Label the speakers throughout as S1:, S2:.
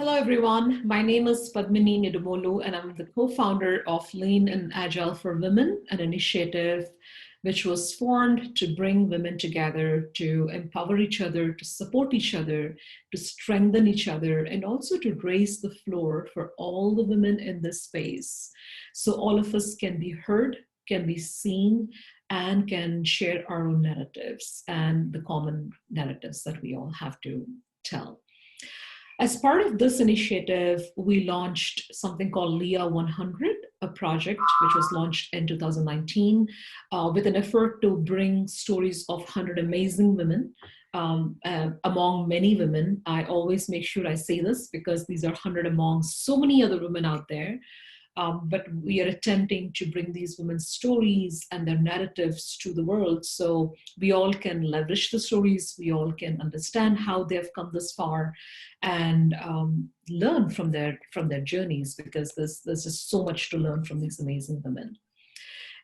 S1: Hello, everyone. My name is Padmini Nidumolu, and I'm the co-founder of Lean and Agile for Women, an initiative which was formed to bring women together, to empower each other, to support each other, to strengthen each other, and also to raise the floor for all the women in this space. So all of us can be heard, can be seen, and can share our own narratives and the common narratives that we all have to tell. As part of this initiative, we launched something called LIA100, a project which was launched in 2019 with an effort to bring stories of 100 amazing women. Among many women, I always make sure I say this because these are 100 among so many other women out there. But we are attempting to bring these women's stories and their narratives to the world so we all can leverage the stories, we all can understand how they've come this far, and learn from their journeys, because there's just so much to learn from these amazing women.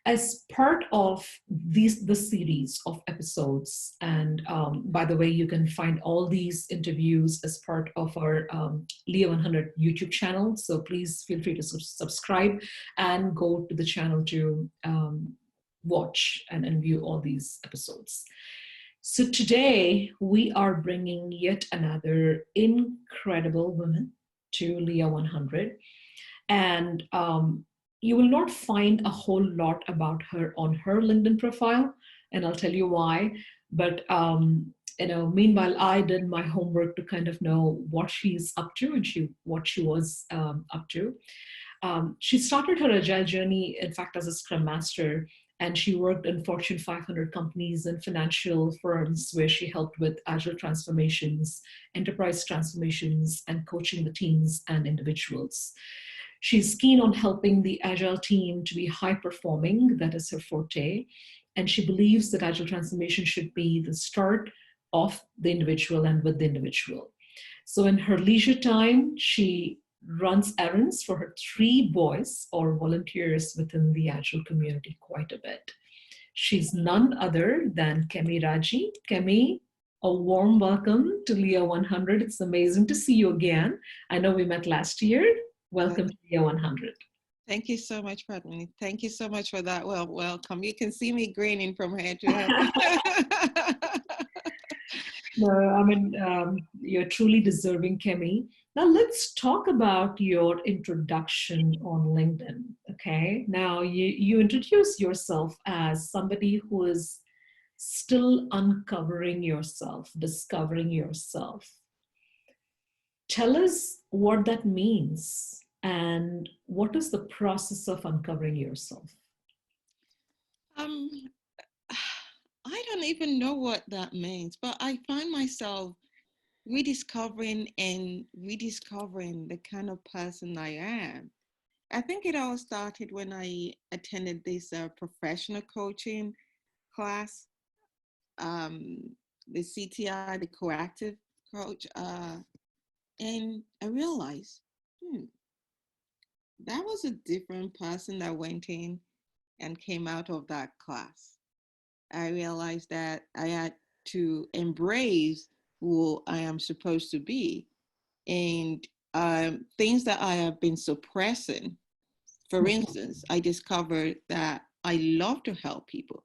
S1: As part of this series of episodes, and by the way, you can find all these interviews as part of our LIA100 YouTube channel. So please feel free to subscribe and go to the channel to watch and view all these episodes. So today we are bringing yet another incredible woman to LIA100, and you will not find a whole lot about her on her LinkedIn profile, and I'll tell you why. But meanwhile, I did my homework to kind of know what she's up to and what she was up to. She started her Agile journey, in fact, as a Scrum Master, and she worked in Fortune 500 companies and financial firms where she helped with Agile transformations, enterprise transformations, and coaching the teams and individuals. She's keen on helping the Agile team to be high performing. That is her forte. And she believes that Agile transformation should be the start of the individual and with the individual. So in her leisure time, she runs errands for her 3 boys or volunteers within the Agile community quite a bit. She's none other than Kemmy Raji. Kemmy, a warm welcome to LIA100. It's amazing to see you again. I know we met last year. Welcome to LIA100.
S2: Thank you so much, Padmini. Thank you so much for that. Well, welcome. You can see me grinning from head to head.
S1: No, I mean, you're truly deserving, Kemmy. Now let's talk about your introduction on LinkedIn, okay? Now you introduce yourself as somebody who is still uncovering yourself, discovering yourself. Tell us what that means and what is the process of uncovering yourself?
S2: I don't even know what that means, but I find myself rediscovering the kind of person I am. I think it all started when I attended this professional coaching class, the CTI, the Coactive Coach, and I realized, that was a different person that went in and came out of that class. I realized that I had to embrace who I am supposed to be, and things that I have been suppressing. For instance, I discovered that I love to help people,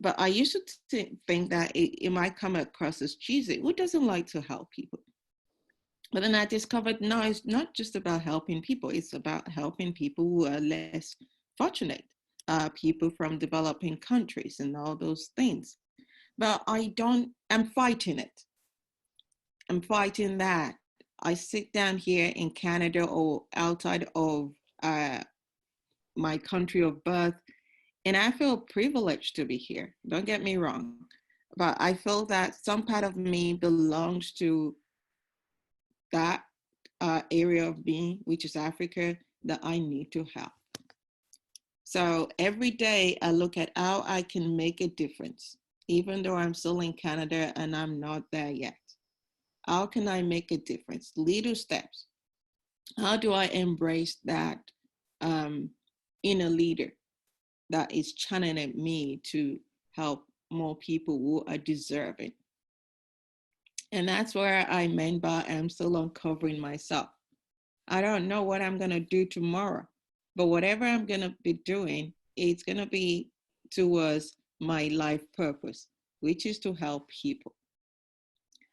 S2: but I used to think that it might come across as cheesy. Who doesn't like to help people? But then I discovered, no, it's not just about helping people. It's about helping people who are less fortunate, people from developing countries and all those things. But I'm fighting it. I'm fighting that. I sit down here in Canada or outside of my country of birth, and I feel privileged to be here. Don't get me wrong. But I feel that some part of me belongs to that area of being, which is Africa, that I need to help. So every day I look at how I can make a difference, even though I'm still in Canada and I'm not there yet. How can I make a difference? Little steps. How do I embrace that inner leader that is channeling me to help more people who are deserving? And that's where I meant by I'm still uncovering myself. I don't know what I'm going to do tomorrow, but whatever I'm going to be doing, it's going to be towards my life purpose, which is to help people.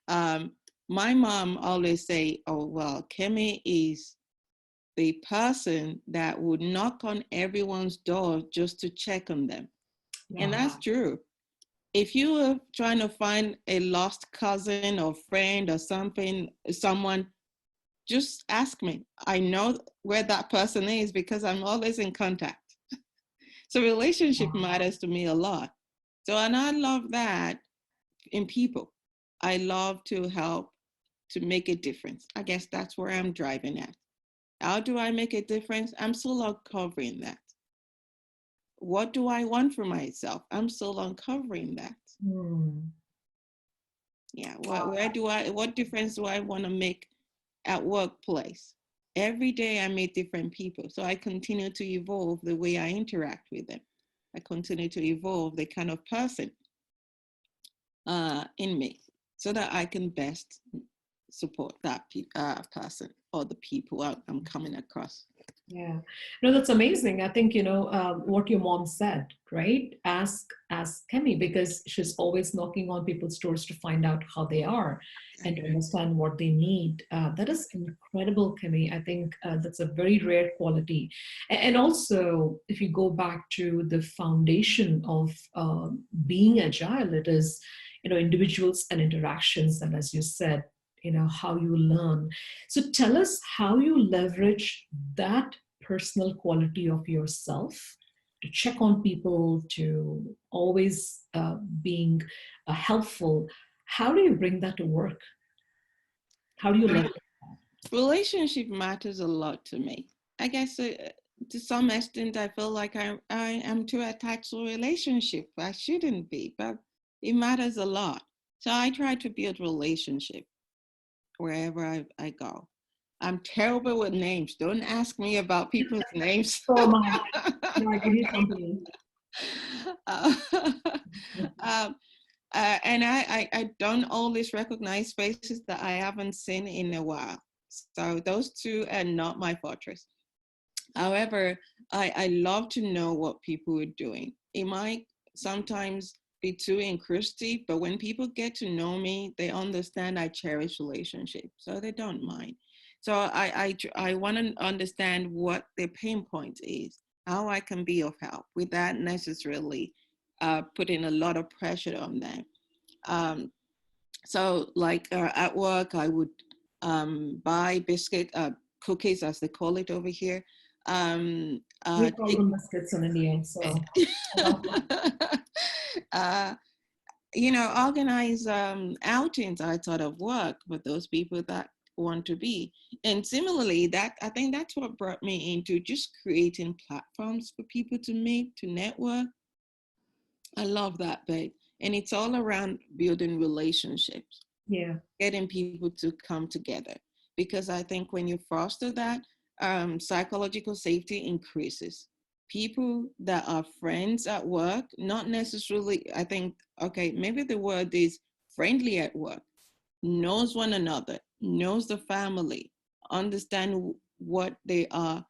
S2: Um, my mom always say, oh, well, Kemmy is the person that would knock on everyone's door just to check on them. And that's
S1: Wow.
S2: true. If you were trying to find a lost cousin or friend or something, someone, just ask me. I know where that person is because I'm always in contact. So relationship matters to me a lot. So, and I love that in people. I love to help to make a difference. I guess that's where I'm driving at. How do I make a difference? I'm still uncovering that. What do I want for myself? I'm still uncovering that.
S1: Hmm.
S2: Yeah, what difference do I want to make at workplace? Every day I meet different people. So I continue to evolve the way I interact with them. I continue to evolve the kind of person in me so that I can best support that person or the people I'm coming across.
S1: Yeah, no, that's amazing. I think, what your mom said, right? Ask Kemi, because she's always knocking on people's doors to find out how they are and to understand what they need. That is incredible, Kemi. I think that's a very rare quality. And also, if you go back to the foundation of being agile, it is, individuals and interactions, and as you said, how you learn. So tell us how you leverage that personal quality of yourself to check on people, to always being helpful. How do you bring that to work? How do you leverage?
S2: Relationship matters a lot to me. I guess to some extent, I feel like I am too attached to a relationship. I shouldn't be, but it matters a lot. So I try to build relationship wherever I go. I'm terrible with names. Don't ask me about people's names.
S1: Oh my, no, I give you company.
S2: uh, um, and I don't always recognize faces that I haven't seen in a while. So those two are not my fortress. However, I love to know what people are doing. It might sometimes be too inclusive, but when people get to know me, they understand I cherish relationships, so they don't mind. So I want to understand what their pain point is, how I can be of help without necessarily putting a lot of pressure on them. Um, so like at work, I would buy biscuit, cookies as they call it over here.
S1: We call
S2: Take,
S1: them biscuits in India, so
S2: uh, organize outings outside of work for those people that want to be. And similarly, that I think that's what brought me into just creating platforms for people to meet, to network. I love that bit. And it's all around building relationships,
S1: yeah,
S2: getting people to come together. Because I think when you foster that, psychological safety increases. People that are friends at work, not necessarily, I think, okay, maybe the word is friendly at work, knows one another, knows the family, understand what they have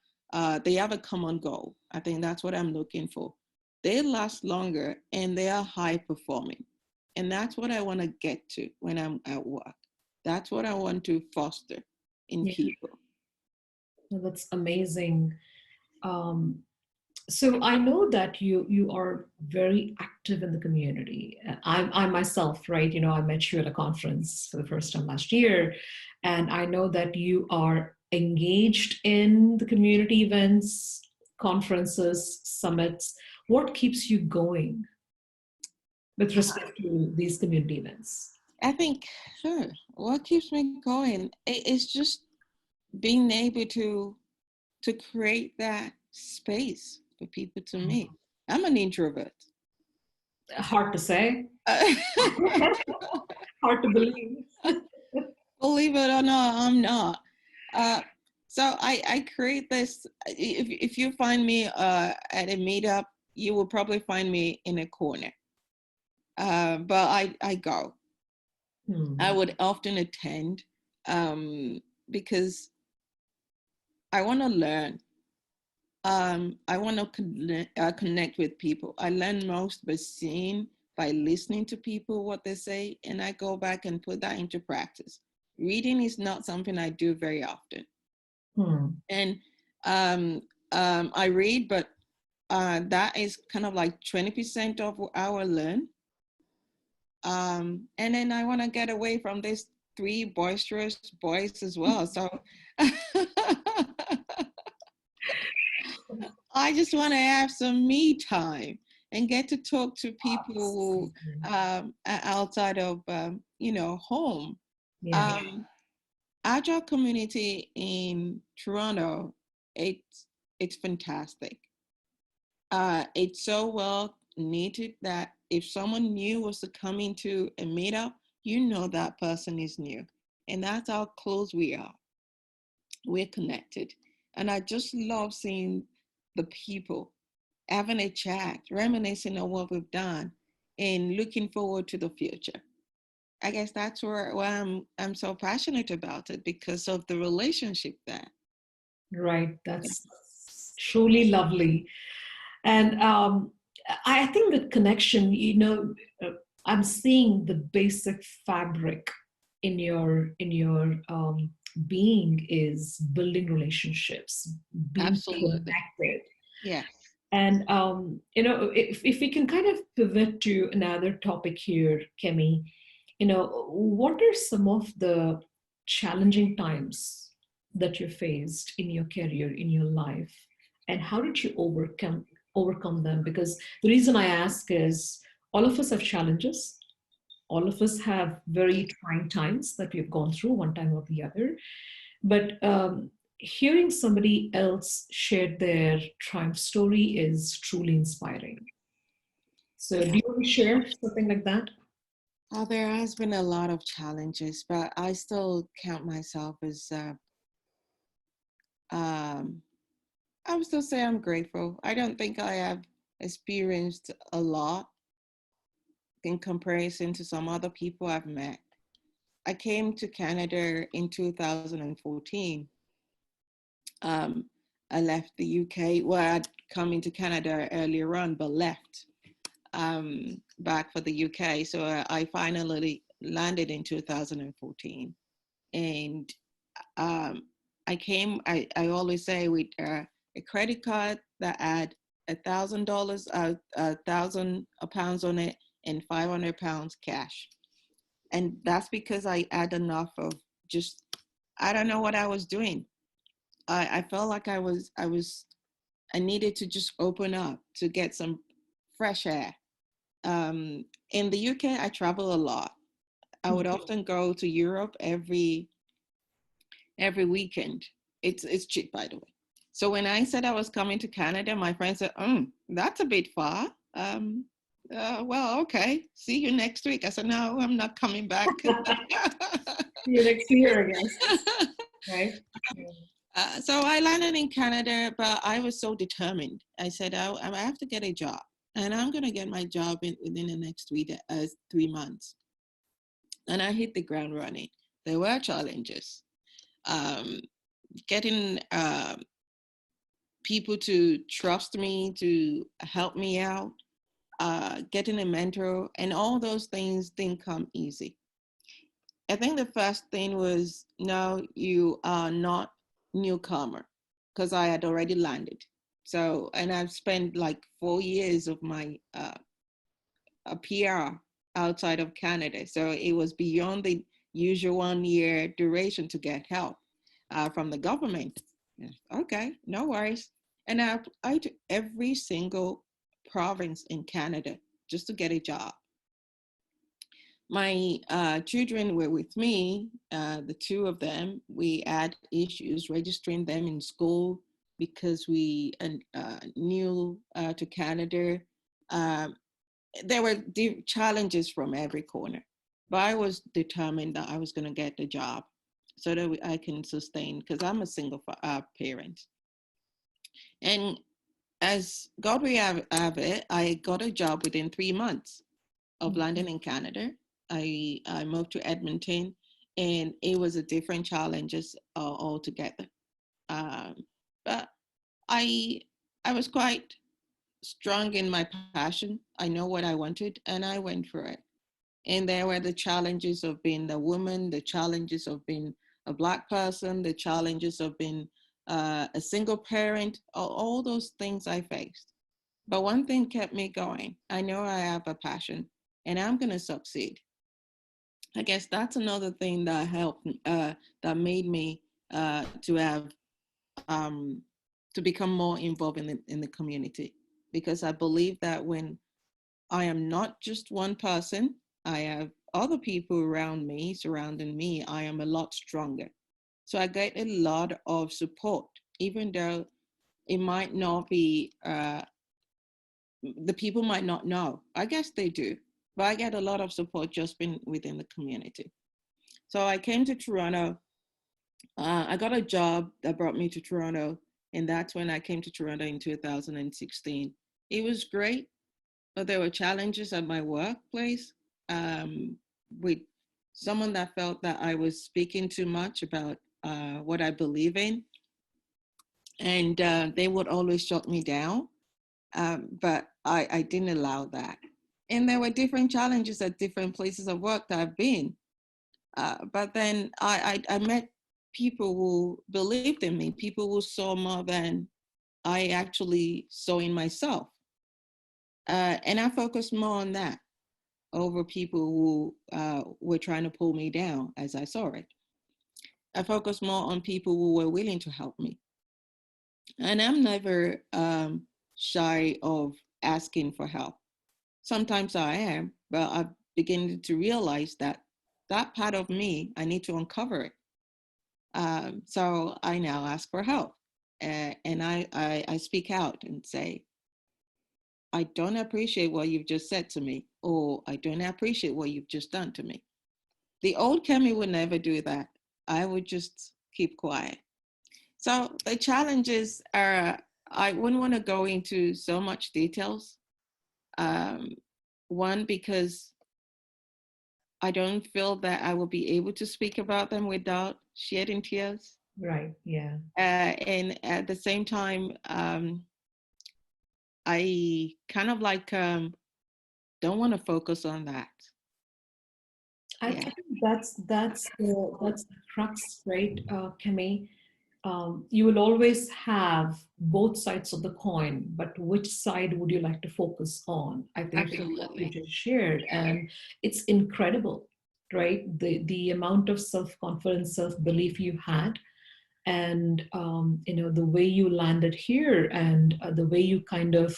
S2: a common goal. I think that's what I'm looking for. They last longer and they are high performing. And that's what I want to get to when I'm at work. That's what I want to foster in
S1: yeah,
S2: people.
S1: no, that's amazing. Um, so I know that you are very active in the community. I myself, right? I met you at a conference for the first time last year, and I know that you are engaged in the community events, conferences, summits. What keeps you going with respect to these community events?
S2: I think, sure, what keeps me going is just being able to create that space for people to meet. I'm an introvert.
S1: Hard to say, hard to believe.
S2: Believe it or not, I'm not. Uh, so I create this. If you find me at a meetup, you will probably find me in a corner. But I go. I
S1: Hmm.
S2: would often attend because I want to learn. I want to connect with people. I learn most by seeing, by listening to people, what they say, and I go back and put that into practice. Reading is not something I do very often.
S1: Hmm.
S2: And I read, but that is kind of like 20% of our learn. And then I want to get away from these three boisterous boys as well. So I just want to have some me time and get to talk to people who are outside of, home.
S1: Yeah.
S2: Um, Agile community in Toronto, it's fantastic. It's so well needed that if someone new was to come into a meetup, you know that person is new. And that's how close we are. We're connected. And I just love seeing the people having a chat, reminiscing on what we've done, and looking forward to the future. I guess that's why I'm so passionate about it because of the relationship there.
S1: Right. That's truly lovely. And I think the connection, uh, I'm seeing the basic fabric in your being is building relationships, being
S2: Absolutely.
S1: connected.
S2: Yes.
S1: And if we can kind of pivot to another topic here, Kemi, what are some of the challenging times that you faced in your career, in your life, and how did you overcome them? Because the reason I ask is all of us have challenges. All of us have very trying times that we've gone through one time or the other. But hearing somebody else share their triumph story is truly inspiring. So, do
S2: Yeah.
S1: you want to share something like that?
S2: There has been a lot of challenges, but I still count myself as, um, I would still say I'm grateful. I don't think I have experienced a lot in comparison to some other people I've met. I came to Canada in 2014. Um, I left the UK. Well, I'd come into Canada earlier on, but left back for the UK. So I finally landed in 2014. And um, I always say with a credit card that had $1,000, £1,000 on it, and £500 cash. And that's because I had enough of just, I don't know what I was doing. I felt like I needed to just open up to get some fresh air. In the UK, I travel a lot. I would often go to Europe every weekend. It's cheap, by the way. So when I said I was coming to Canada, my friend said, that's a bit far. Well, okay, see you next week. I said, no, I'm not coming back."
S1: See you next year, I guess. Right? Yeah.
S2: So I landed in Canada, but I was so determined. I said, I have to get a job, and I'm going to get my job within the next 3 months. And I hit the ground running. There were challenges. Um, Getting people to trust me, to help me out, getting a mentor, and all those things didn't come easy. I think the first thing was, no, you are not newcomer, because I had already landed. So, and I've spent like 4 years of my PR outside of Canada. So it was beyond the usual 1 year duration to get help from the government. Yeah, okay, no worries. And I applied to every single province in Canada just to get a job. My children were with me, the two of them. We had issues registering them in school because we new to Canada. Um, there were challenges from every corner, but I was determined that I was going to get the job so that I can sustain, because I'm a single parent. And as God will have it, I got a job within 3 months of landing in Canada. I moved to Edmonton, and it was a different challenges altogether. Um, but I I was quite strong in my passion. I know what I wanted, and I went for it. And there were the challenges of being a woman, the challenges of being a Black person, the challenges of being a single parent, all those things I faced. But one thing kept me going. I know I have a passion, and I'm going to succeed. I guess that's another thing that helped, that made me to have, um, to become more involved in the community. Because I believe that when I am not just one person, I have other people around me, surrounding me, I am a lot stronger. So I get a lot of support, even though it might not be, the people might not know. I guess they do, but I get a lot of support just being within the community. So I came to Toronto. I got a job that brought me to Toronto, and that's when I came to Toronto in 2016. It was great, but there were challenges at my workplace, with someone that felt that I was speaking too much about what I believe in, and they would always shut me down. But I didn't allow that. And there were different challenges at different places of work that I've been. But then I met people who believed in me, people who saw more than I actually saw in myself. And I focused more on that over people who were trying to pull me down as I saw it. I focused more on people who were willing to help me. And I'm never shy of asking for help. Sometimes I am, but I'm beginning to realize that that part of me, I need to uncover it. So I now ask for help. And I speak out and say, I don't appreciate what you've just said to me, or I don't appreciate what you've just done to me. The old Kemmy would never do that. I would just keep quiet. So the challenges are, I wouldn't want to go into so much details. Um, One, because I don't feel that I will be able to speak about them without shedding tears.
S1: Right. Yeah.
S2: And at the same time, I kind of like, don't want to focus on that.
S1: I
S2: Yeah,
S1: think that's the crux, right, Kemi? You will always have both sides of the coin, but which side would you like to focus on? I think is what you
S2: absolutely.
S1: just shared, and it's incredible, right? The amount of self confidence, self belief you had, and the way you landed here, and the way you kind of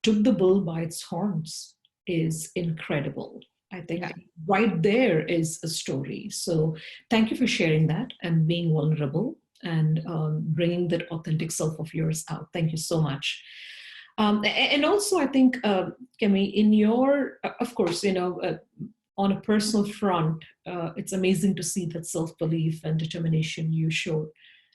S1: took the bull by its horns is incredible. I
S2: Yeah.
S1: think right there is a story. So thank you for sharing that and being vulnerable and bringing that authentic self of yours out. Thank you so much. And also, I think, Kemi, in your, of course, on a personal front, it's amazing to see that self belief and determination you showed.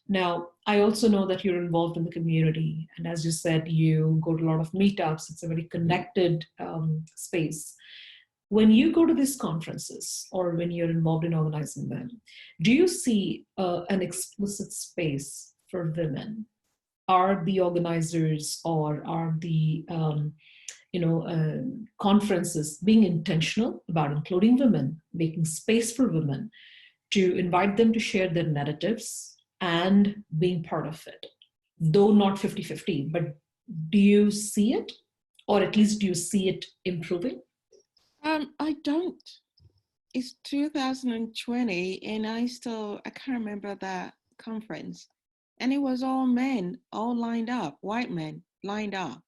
S1: Now, I also know that you're involved in the community. And as you said, you go to a lot of meetups, it's a very connected space. When you go to these conferences or when you're involved in organizing them, do you see an explicit space for women? Are the organizers or are the conferences being intentional about including women, making space for women, to invite them to share their narratives and being part of it, though not 50-50, but do you see it, or at least do you see it improving?
S2: I don't. It's 2020, and I can't remember that conference. And it was all men, all lined up, white men lined up.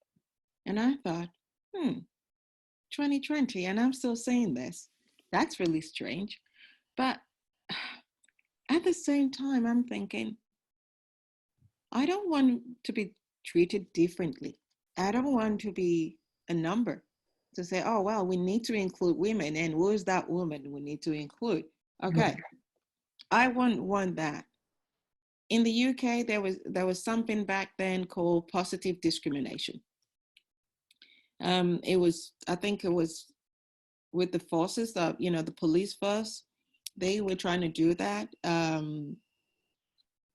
S2: And I thought, 2020, and I'm still saying this. That's really strange. But at the same time, I'm thinking, I don't want to be treated differently. I don't want to be a number to say, oh, well, we need to include women. And who's that woman we need to include? Okay, I wouldn't want that. In the UK, there was something back then called positive discrimination. It was, I think it was with the forces of, the police force, they were trying to do that.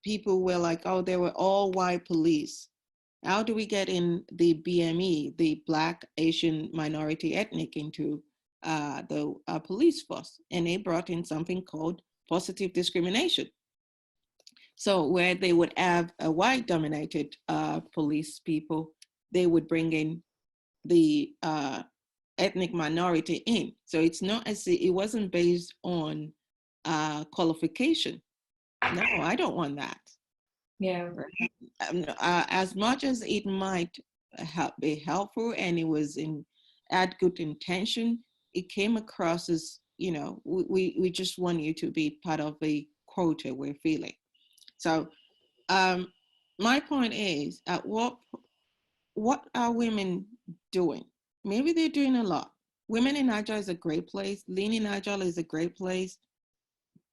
S2: People were like, oh, they were all white police. How do we get in the BME, the Black, Asian, minority ethnic, into the police force? And they brought in something called positive discrimination. So where they would have a white dominated police people, they would bring in the ethnic minority in. So it's not as it wasn't based on qualification. No, I don't want that.
S1: Yeah.
S2: As much as it might be helpful and it was had good intention, it came across as, we just want you to be part of a quota we're feeling. So my point is, at what are women doing? Maybe they're doing a lot. Women in Agile is a great place. Lean in Agile is a great place.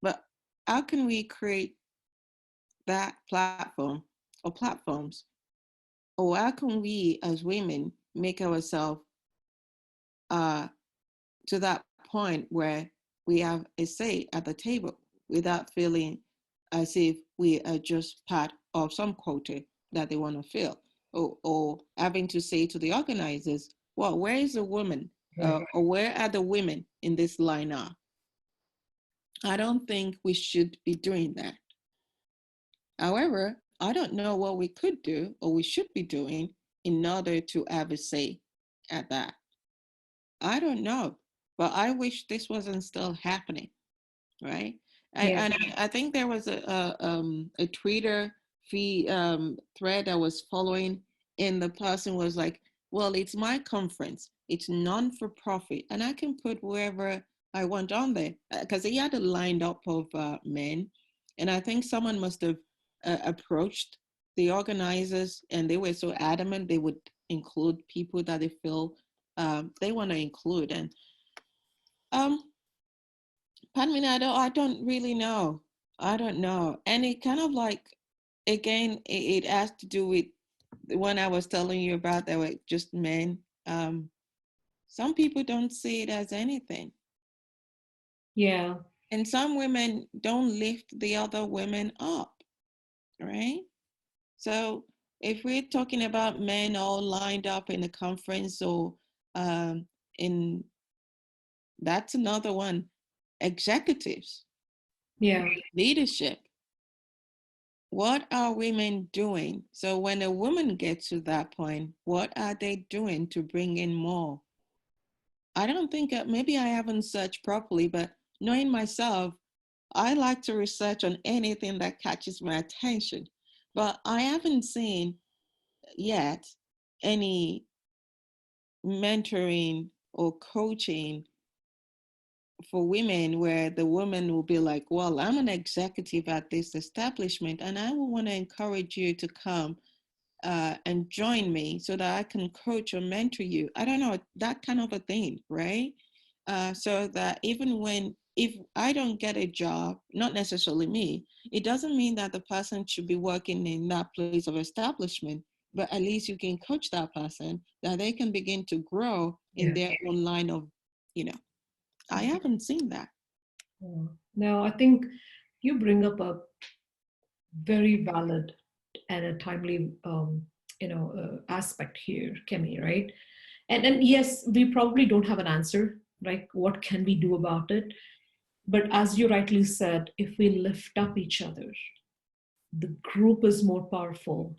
S2: But how can we create that platform or platforms? Or how can we as women make ourselves to that point where we have a say at the table without feeling as if we are just part of some quota that they want to fill, or having to say to the organizers, well, where is the woman, or where are the women in this lineup? I don't think we should be doing that. However, I don't know what we could do or we should be doing in order to have a say at that. I don't know, but I wish this wasn't still happening, right?
S1: Yeah.
S2: I think there was a Twitter feed thread I was following, and the person was like, "Well, it's my conference. It's non-for-profit, and I can put whoever I want on there." Because he had a lined up of men, and I think someone must have approached the organizers, and they were so adamant they would include people that they feel they want to include. And um, Padmini, I don't really know. I don't know. And it kind of like, again, it has to do with the one I was telling you about that were just men. Some people don't see it as anything.
S1: Yeah.
S2: And some women don't lift the other women up, right? So if we're talking about men all lined up in a conference or in, that's another one, executives,
S1: Yeah.
S2: leadership. What are women doing? So when a woman gets to that point, what are they doing to bring in more? I don't think, maybe I haven't searched properly, but knowing myself, I like to research on anything that catches my attention. But I haven't seen yet any mentoring or coaching for women where the woman will be like, well, I'm an executive at this establishment and I will want to encourage you to come and join me so that I can coach or mentor you. I don't know, that kind of a thing, right? So that even if I don't get a job, not necessarily me, it doesn't mean that the person should be working in that place of establishment, but at least you can coach that person that they can begin to grow in
S1: Yeah.
S2: their own line of, I haven't seen that.
S1: Yeah. Now, I think you bring up a very valid and a timely, aspect here, Kemmy, right? And yes, we probably don't have an answer, right? What can we do about it? But as you rightly said, if we lift up each other, the group is more powerful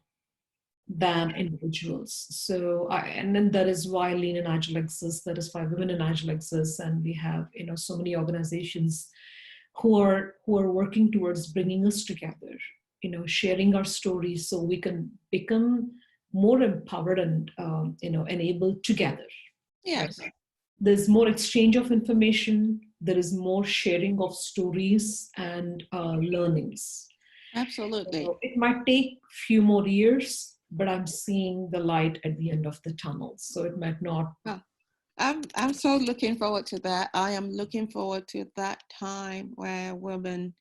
S1: than individuals. So, and then that is why Lean and Agile exists. That is why Women in Agile exists, and we have so many organizations who are working towards bringing us together. Sharing our stories so we can become more empowered and enabled together. Right?
S2: Yes,
S1: There's more exchange of information. There is more sharing of stories and learnings.
S2: absolutely.
S1: So it might take few more years, but I'm seeing the light at the end of the tunnel. So it might not.
S2: Oh, I'm so looking forward to that. I am looking forward to that time where women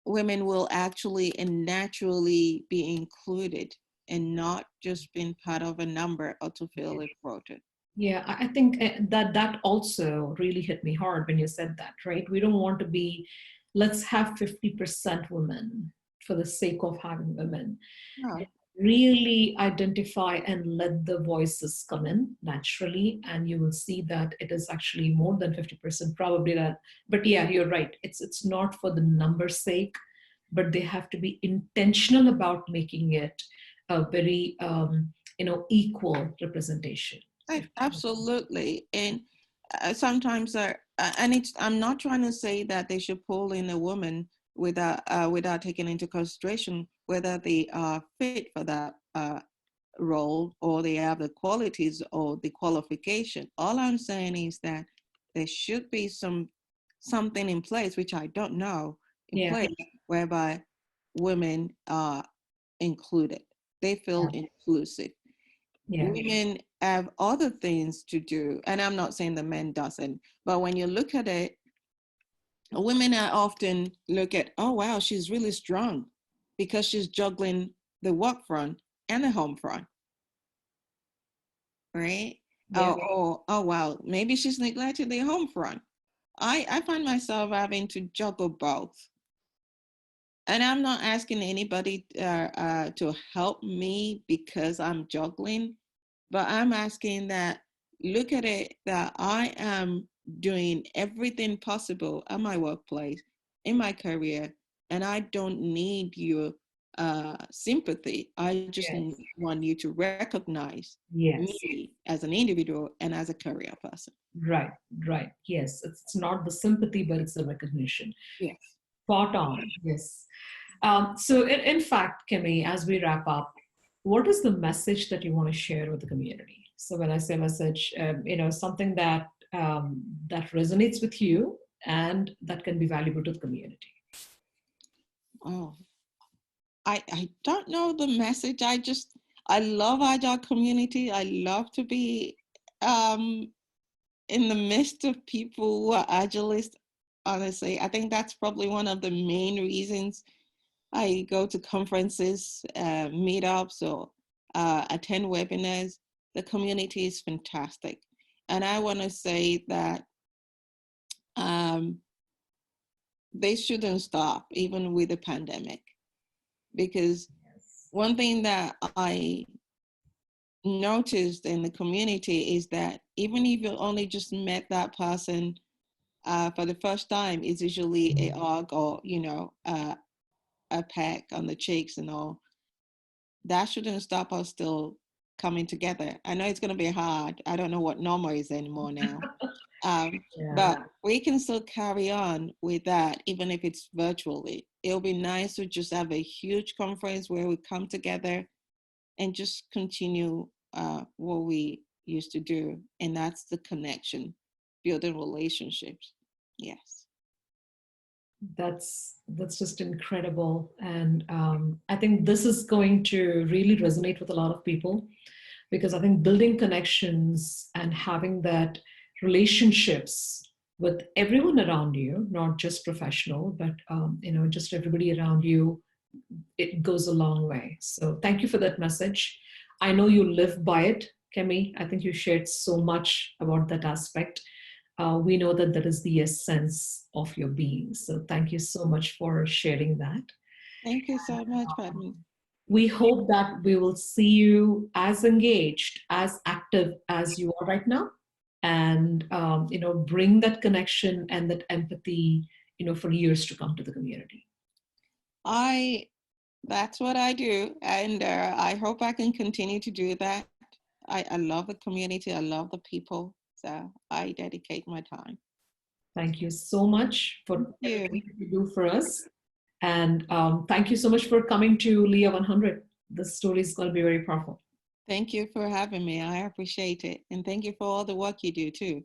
S2: will actually and naturally be included and not just being part of a number or to fill a quota.
S1: Yeah, I think that also really hit me hard when you said that, right? We don't want to be, let's have 50% women for the sake of having women.
S2: No.
S1: Really identify and let the voices come in naturally, and you will see that it is actually more than 50%, probably that. But yeah, you're right. It's not for the number's sake, but they have to be intentional about making it a very equal representation.
S2: Absolutely. And sometimes, and I'm not trying to say that they should pull in a woman without taking into consideration whether they are fit for that role, or they have the qualities or the qualification. All I'm saying is that there should be something in place, which I don't know, in
S1: Yeah,
S2: place whereby women are included. They feel
S1: yeah,
S2: inclusive.
S1: yeah,
S2: Women have other things to do, and I'm not saying the men doesn't, but when you look at it, women are often look at, oh wow, she's really strong because she's juggling the work front and the home front, right?
S1: yeah,
S2: Oh wow, maybe she's neglected the home front. I find myself having to juggle both, and I'm not asking anybody to help me because I'm juggling, but I'm asking that look at it that I am doing everything possible at my workplace, in my career, and I don't need your sympathy. I just
S1: yes,
S2: want you to recognize
S1: yes.
S2: me as an individual and as a career person.
S1: Right, right. Yes, it's not the sympathy, but it's the recognition.
S2: Yes.
S1: Spot on. Yes. So, in fact, Kimmy, as we wrap up, what is the message that you want to share with the community? So, when I say message, something that resonates with you and that can be valuable to the community.
S2: Oh, I don't know the message. I love Agile community. I love to be um, in the midst of people who are Agilists. Honestly, I think that's probably one of the main reasons I go to conferences, meetups, or attend webinars. The community is fantastic. And I want to say that um, they shouldn't stop, even with the pandemic, because
S1: Yes.
S2: one thing that I noticed in the community is that even if you only just met that person for the first time, it's usually a hug or a peck on the cheeks and all. That shouldn't stop us still coming together. I know it's going to be hard. I don't know what normal is anymore now.
S1: Yeah.
S2: But we can still carry on with that, even if it's virtually. It'll be nice to just have a huge conference where we come together and just continue what we used to do. And that's the connection, building relationships. Yes.
S1: That's just incredible, and I think this is going to really resonate with a lot of people, because I think building connections and having that relationships with everyone around you, not just professional, but just everybody around you, it goes a long way. So thank you for that message. I know you live by it, Kemi. I think you shared so much about that aspect. We know that that is the essence of your being. So thank you so much for sharing that.
S2: Thank you so much, Padmini.
S1: We hope that we will see you as engaged, as active as you are right now, and bring that connection and that empathy, for years to come to the community.
S2: I That's what I do, and I hope I can continue to do that. I love the community. I love the people, so I dedicate my time.
S1: Thank you so much
S2: Thank
S1: for
S2: you.
S1: everything that you do for us. And thank you so much for coming to LIA100. This story is going to be very powerful.
S2: Thank you for having me. I appreciate it, and thank you for all the work you do too.